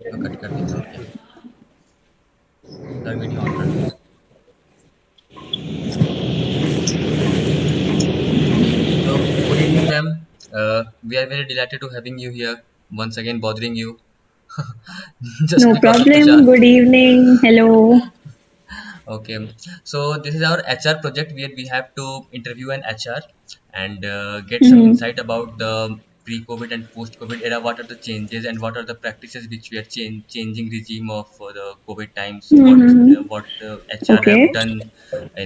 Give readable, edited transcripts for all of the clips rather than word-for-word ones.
तो कट कर दिया ओके सर वीडियो ऑन कर लो so good evening ma'am we are very delighted to having you here once again bothering you just No because of problem. HR. Good evening. Hello. Okay, so this is our HR project where we have to interview an HR and get some Mm-hmm. insight about the pre-COVID and post-COVID era. What are the changes and what are the practices which we are changing regime of the COVID times? Mm-hmm. What HR have Okay. done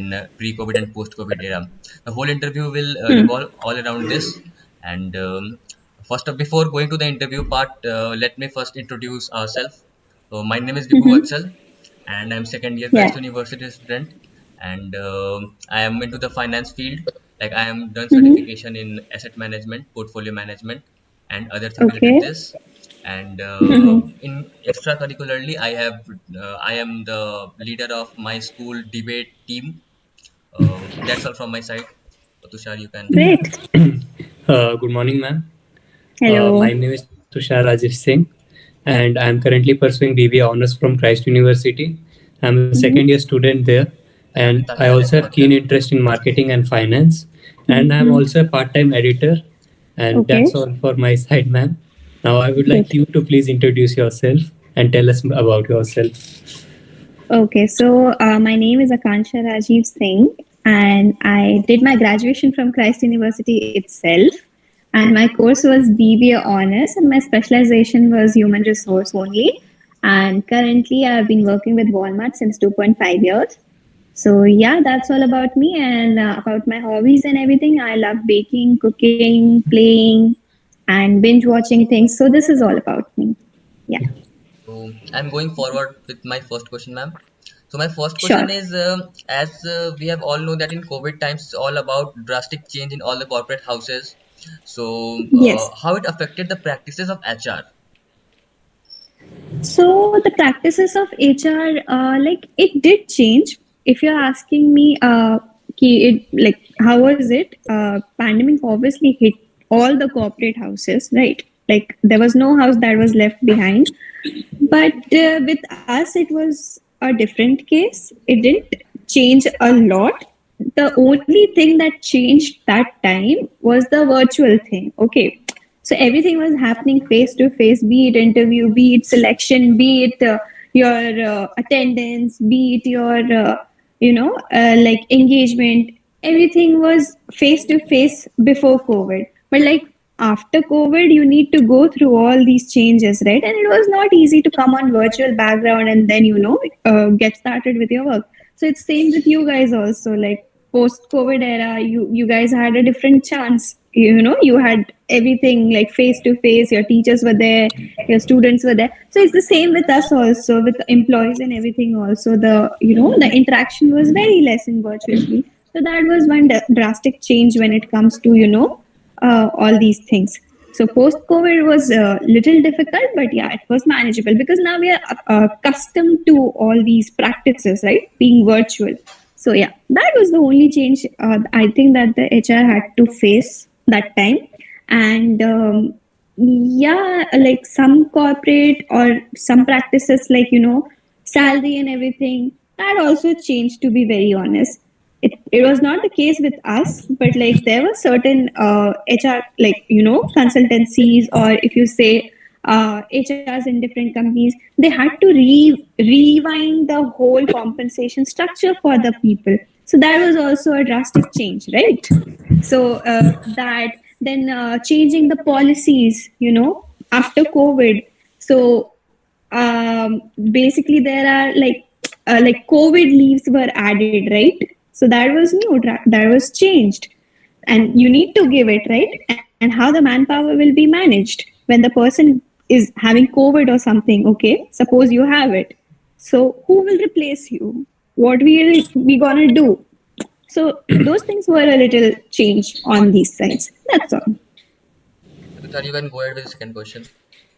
in pre-COVID and post-COVID era? The whole interview will Hmm. revolve all around this. And first, before going to the interview part, let me first introduce ourselves. So my name is Vibhu Mm-hmm. Vatsal and I'm second year Yeah. Christ University student and I am into the finance field. Like I am done Mm-hmm. certification in asset management, portfolio management, and other thing related Okay. this. And Mm-hmm. in extracurricularly, I am the leader of my school debate team. That's all from my side. So, Tushar, you can. Great. Good morning, ma'am. My Hello. name is Tushar Rajesh Singh, and I am currently pursuing BBA honors from Christ University. I'm a second year Mm-hmm. student there, and ताकि I ताकि also ताकि have मत keen कर interest in marketing and finance. And I'm Mm-hmm. also a part-time editor, and that's Okay. all for my side, ma'am. Now I would like Great. you to please introduce yourself and tell us about yourself. Okay. So, my name is Akansha Rajiv Singh, and I did my graduation from Christ University itself. And my course was BBA Honors, and my specialization was human resource only. And currently, I've been working with Walmart since 2.5 years. So, yeah, that's all about me and about my hobbies and everything. I love baking, cooking, playing, and binge watching things. So, this is all about me. Yeah, So I'm going forward with my first question, ma'am. So my first question sure. is, as we have all know that in COVID times, it's all about drastic change in all the corporate houses. So Yes. how it affected the practices of HR? So, the practices of HR, like, it did change. If you're asking me, how was it? Pandemic obviously hit all the corporate houses, right? Like, there was no house that was left behind. But with us, it was a different case. It didn't change a lot. The only thing that changed that time was the virtual thing. Okay. So everything was happening face to face, be it interview, be it selection, be it your attendance, be it your, like engagement. Everything was face to face before COVID. But like after COVID, you need to go through all these changes, right? And it was not easy to come on virtual background and then, get started with your work. So it's same with you guys also. Like post COVID era, you guys had a different chance. You had everything like face to face. Your teachers were there, your students were there. So it's the same with us also, with employees and everything. Also, the interaction was very less in virtually. So that was one drastic change when it comes to all these things. So post COVID was a little difficult, but yeah, it was manageable because now we are accustomed to all these practices, right? Being virtual. So yeah, that was the only change I think that the HR had to face that time. And yeah, like some corporate or some practices like salary and everything that also changed, to be very honest. It was not the case with us, but like there were certain HR, like consultancies, or if you say HRs in different companies, they had to rewind the whole compensation structure for the people. So that was also a drastic change, right? So that then changing the policies, after COVID. So basically there are like COVID leaves were added, right? So that was new, that was changed, and you need to give it, right? And how the manpower will be managed when the person is having COVID or something. Okay, suppose you have it, so who will replace you? What we gonna do? So those things were a little change on these sides. That's all. So Tushar, you can go ahead with the second question.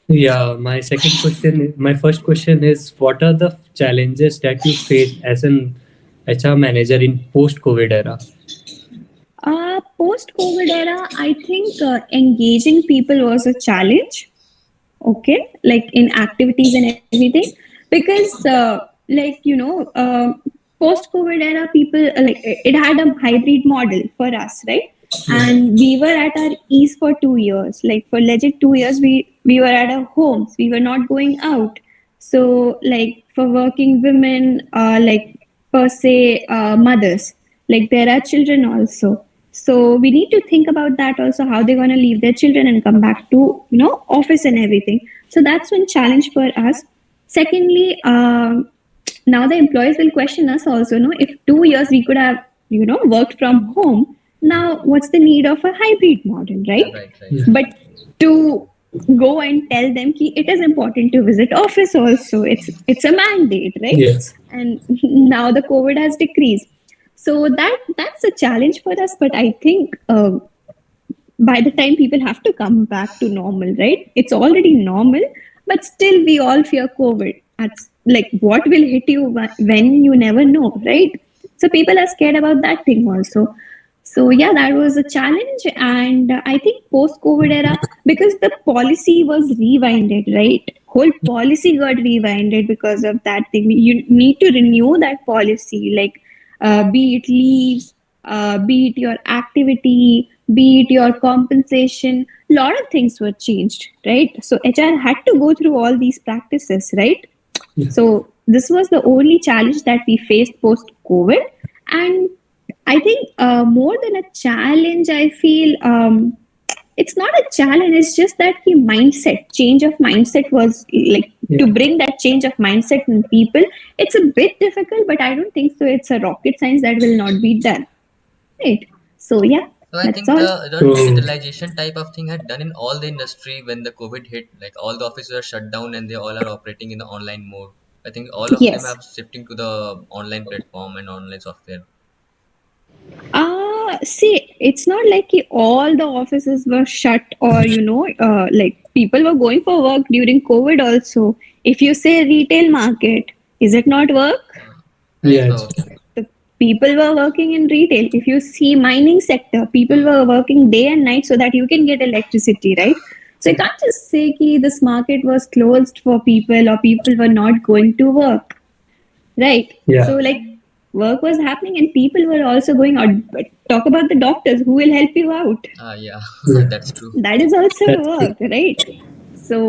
Yeah, my first question is, what are the challenges that you face as an HR manager in post-COVID era? Post COVID era, I think engaging people was a challenge. okay, like in activities and everything, because post COVID era people like it had a hybrid model for us, right? Yeah. And we were at our ease for 2 years, like for legit 2 years we were at our homes, we were not going out. So like for working women, like per se mothers, like there are children also, so we need to think about that also, how they're going to leave their children and come back to office and everything. So that's one challenge for us. Secondly, now the employees will question us also, no, if 2 years we could have worked from home, now what's the need of a hybrid model, right? Right, right. Yeah. But to go and tell them ki it is important to visit office also, it's a mandate, right? Yes. And now the COVID has decreased, so that's a challenge for us. But I think by the time people have to come back to normal, right? It's already normal, but still we all fear COVID. That's like what will hit you when you never know, right? So people are scared about that thing also. So yeah, that was a challenge, and I think post-COVID era, because the policy was rewinded, right? Whole policy got rewinded because of that thing. You need to renew that policy, like be it leaves, be it your activity, be it your compensation. A lot of things were changed, right? So HR had to go through all these practices, right? Yeah. So this was the only challenge that we faced post COVID, and I think more than a challenge, I feel it's not a challenge. It's just that the mindset change of mindset was like Yeah. to bring that change of mindset in people. It's a bit difficult, but I don't think so. It's a rocket science that will not be done, right? So yeah, So I that's think all. the So digitalization type of thing had done in all the industry when the COVID hit. Like all the offices are shut down and they all are operating in the online mode. I think all of them Yes. have shifting to the online platform and online software. See, it's not like all the offices were shut, or like people were going for work during COVID also. If you say retail market, is it not work? Uh, Many yeah. were working. The people were working in retail. If you see mining sector, people Hmm. were working day and night so that you can get electricity, right? So you can't just say ki this market was closed for people or people were not going to work, right? Yeah. So like work was happening and people were also going out. But talk about the doctors who will help you out. Yeah, Yeah. that's true. That is also That's true. work, right? So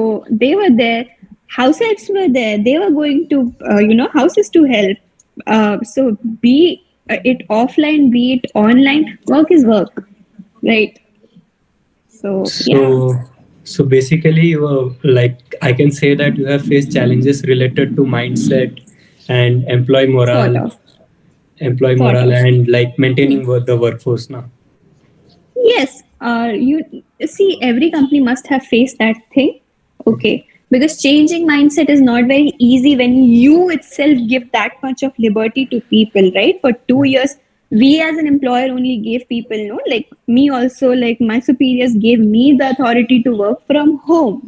they were there. House helps were there. They were going to houses to help. So be it offline, be it online, work is work, right? So yeah, So, so basically, like I can say that you have faced challenges related to mindset and sort of, employee sort morale, of. and like Hmm. maintaining the workforce now. Yes, you see, every company must have faced that thing. Okay, because changing mindset is not very easy when you itself give that much of liberty to people, right? For two Yeah. years, we as an employer only gave people, no, like me also, like my superiors gave me the authority to work from home,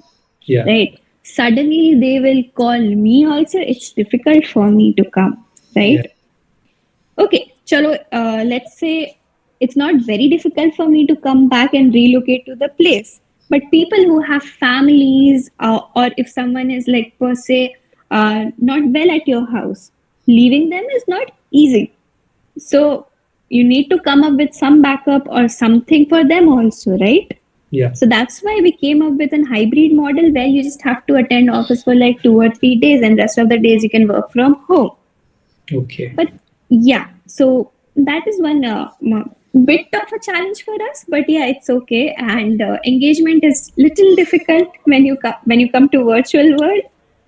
Yeah. right? Suddenly they will call me also. It's difficult for me to come, Yeah. right? Okay, chalo, let's say it's not very difficult for me to come back and relocate to the place. But people who have families, or if someone is like per se not well at your house, leaving them is not easy. So you need to come up with some backup or something for them also, right? Yeah. So that's why we came up with an hybrid model where you just have to attend office for like 2 or 3 days, and rest of the days you can work from home. Okay. But yeah, so that is one bit of a challenge for us. But yeah, it's okay. And engagement is little difficult when when you come to virtual world.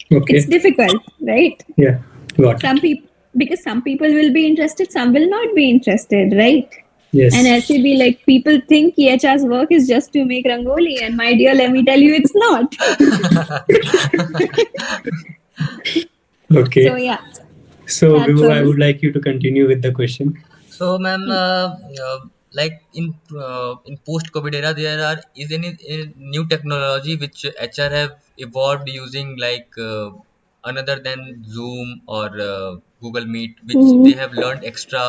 It's Okay. difficult, right? Yeah. Got Some it. people, because some people will be interested, some will not be interested, right? And Yes. as it be like people think EHR's work is just to make rangoli, and my dear, let me tell you, it's not. So Okay. yeah, So, that's Vibhu, I all. would like you to continue with the question. So, ma'am, like in post-COVID era, there are is any new technology which HR have evolved using, like another than Zoom or Google Meet, which they Mhm. have learned extra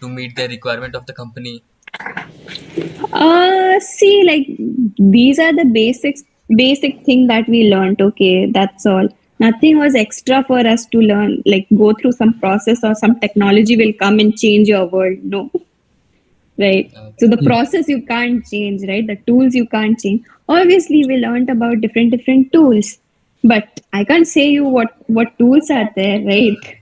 to meet the requirement of the company. See, like these are the basics basic thing that we learned. Okay, that's all. Nothing was extra for us to learn, like go through some process or some technology will come and change your world. No, right? So the Okay. Yeah. process you can't change, right? The tools you can't change. Obviously, we learned about different tools, but I can't say you what tools are there, right?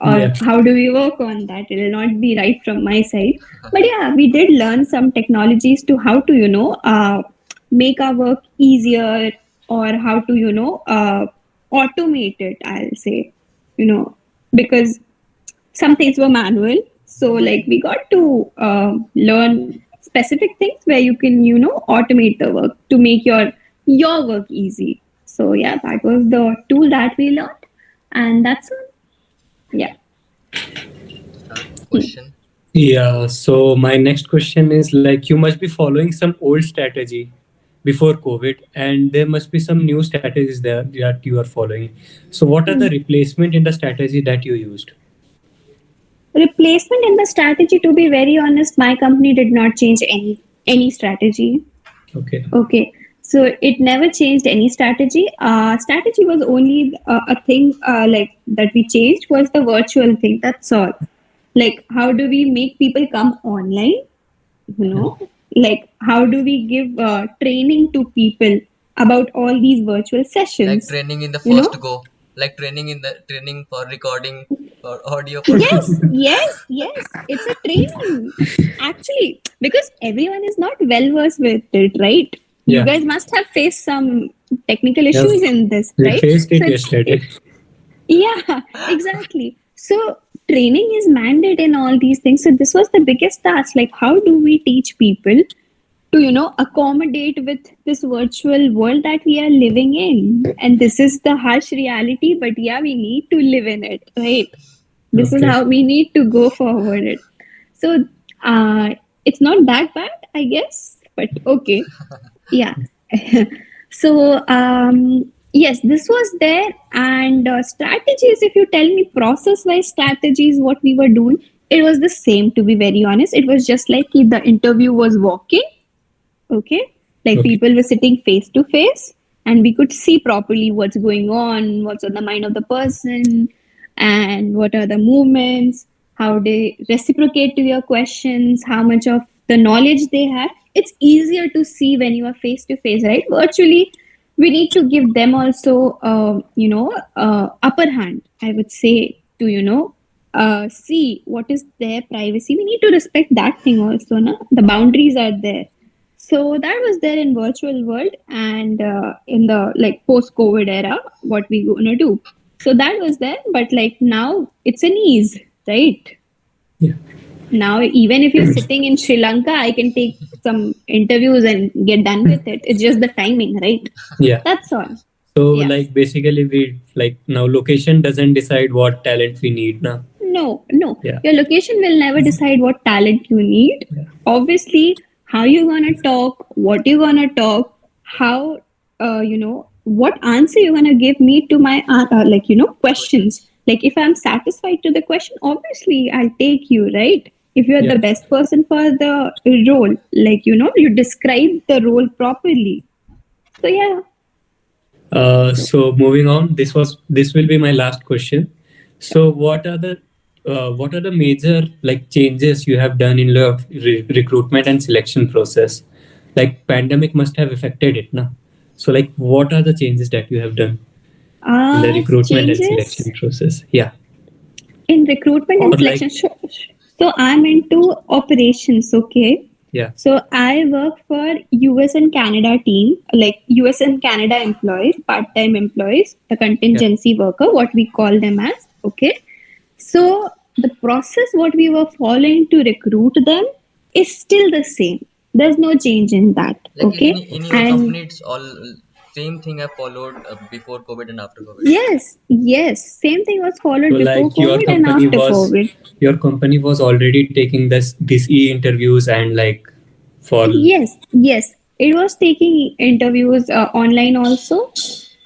Or Yeah. how do we work on that? It will not be right from my side. But yeah, we did learn some technologies to how to make our work easier, or how to automate it. I'll say, because some things were manual, so like we got to learn specific things where you can automate the work to make your work easy. So yeah, that was the tool that we learned, and that's all. Yeah. Start Hmm. question. Yeah, so my next question is like you must be following some old strategy before COVID, and there must be some new strategies there that you are following. So, what are the Hmm. replacement in the strategy that you used? Replacement in the strategy, to be very honest, my company did not change any strategy. Okay. Okay, so it never changed any strategy. Strategy was only a thing like that we changed was the virtual thing. That's all. Like, how do we make people come online? You Yeah. know, like how do we give training to people about all these virtual Like sessions? training in the You first know, go. Like training in the training for recording or audio for Yes, yes, yes. It's a training, actually, because everyone is not well versed with it, right? You Yeah. guys must have faced some technical Yeah. issues in this, We right? faced it So it's yesterday. yeah, exactly. So training is mandate in all these things. So this was the biggest task. Like, how do we teach people to accommodate with this virtual world that we are living in? And this is the harsh reality, but yeah, we need to live in it, right? This is Okay. how we need to go forward. So it's not that bad, I guess, but okay. Yeah. So yes, this was there. And strategies, if you tell me process wise strategies, what we were doing, it was the same, to be very honest. It was just like if the interview was walking. Okay, like Okay. people were sitting face to face, and we could see properly what's going on, what's on the mind of the person, and what are the movements, how they reciprocate to your questions, how much of the knowledge they have. It's easier to see when you are face to face, right? Virtually, we need to give them also upper hand, I would say, to see what is their privacy. We need to respect that thing also, na? The boundaries are there. So that was there in virtual world, and in the like post COVID era, what we gonna do? So that was there, but like now it's an ease, right? Yeah. Now even if you're sitting in Sri Lanka, I can take some interviews and get done with it. It's just the timing, right? Yeah. That's all. So, Yeah. like, basically, we like now location doesn't decide what talent we need now. No, no. Yeah. Your location will never decide what talent you need. Yeah. Obviously, how you gonna talk, what you gonna talk, how what answer you gonna give me to my questions. questions. Like if I'm satisfied to the question, obviously I'll take you, right? If you're Yeah. the best person for the role, like you describe the role properly. So yeah. So moving on, this will be my last question. So what are the major like changes you have done in your recruitment and selection process? Like pandemic must have affected it, na? So like what are the changes that you have done in the recruitment and Changes selection process? Yeah. in recruitment Or and like selection. So I'm into operations, okay? yeah. So I work for US and Canada team, like US and Canada employees, part-time employees, the Yeah. contingency worker, what we call them as, okay? So the process what we were following to recruit them is still the same. There's no change in that, Like okay? in your And company, it's all same thing I followed before COVID and after COVID. yes, yes, same thing was So followed before like COVID and after COVID. your company was already taking this e-interviews and like for Yes, yes. It was taking interviews online also.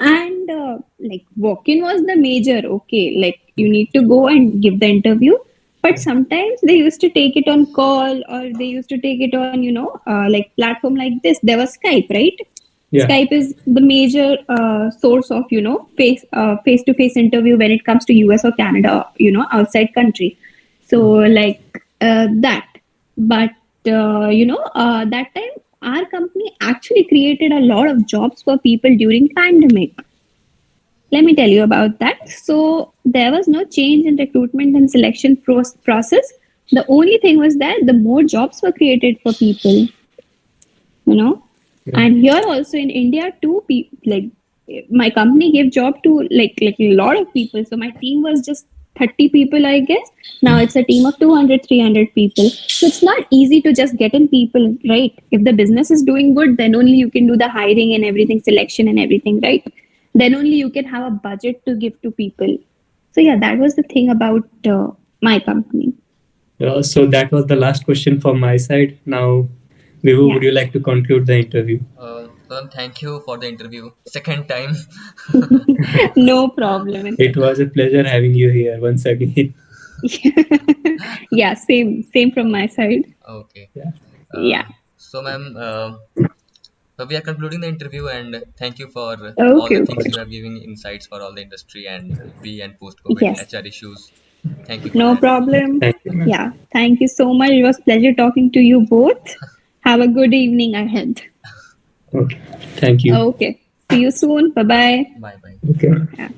And like walk-in was the major, okay. Like you okay. need to go and give the interview. But sometimes they used to take it on call, or they used to take it on, like platform like this. There was Skype, right? Yeah. Skype is the major source of face to face interview when it comes to US or Canada, outside country. So like that. But that time our company actually created a lot of jobs for people during pandemic. Let me tell you about that. So there was no change in recruitment and selection process. The only thing was that the more jobs were created for people, you know. Yeah. And here also in India too, like my company gave job to like a lot of people. So my team was just 30 people, I guess. Now it's a team of 200, 300 people. So it's not easy to just get in people, right? If the business is doing good, then only you can do the hiring and everything, selection and everything, right? Then only you can have a budget to give to people. So yeah, that was the thing about my company. So that was the last question from my side. Now, Vibhu, Yeah. would you like to conclude the interview? So thank you for the interview. Second time. No problem in It that. was a pleasure having you here once again. Yeah, same from my side. Okay. Yeah. Yeah. So, ma'am, so we are concluding the interview, and thank you for all Okay, the okay. things you have given insights for all the industry and pre and post COVID Yes. HR issues. Thank you for No that. problem. Thank you, ma'am. Yeah. Thank you so much. It was pleasure talking to you both. Have a good evening ahead. Okay. Thank you. Okay. See you soon. Bye bye. Bye bye. Okay. Yeah.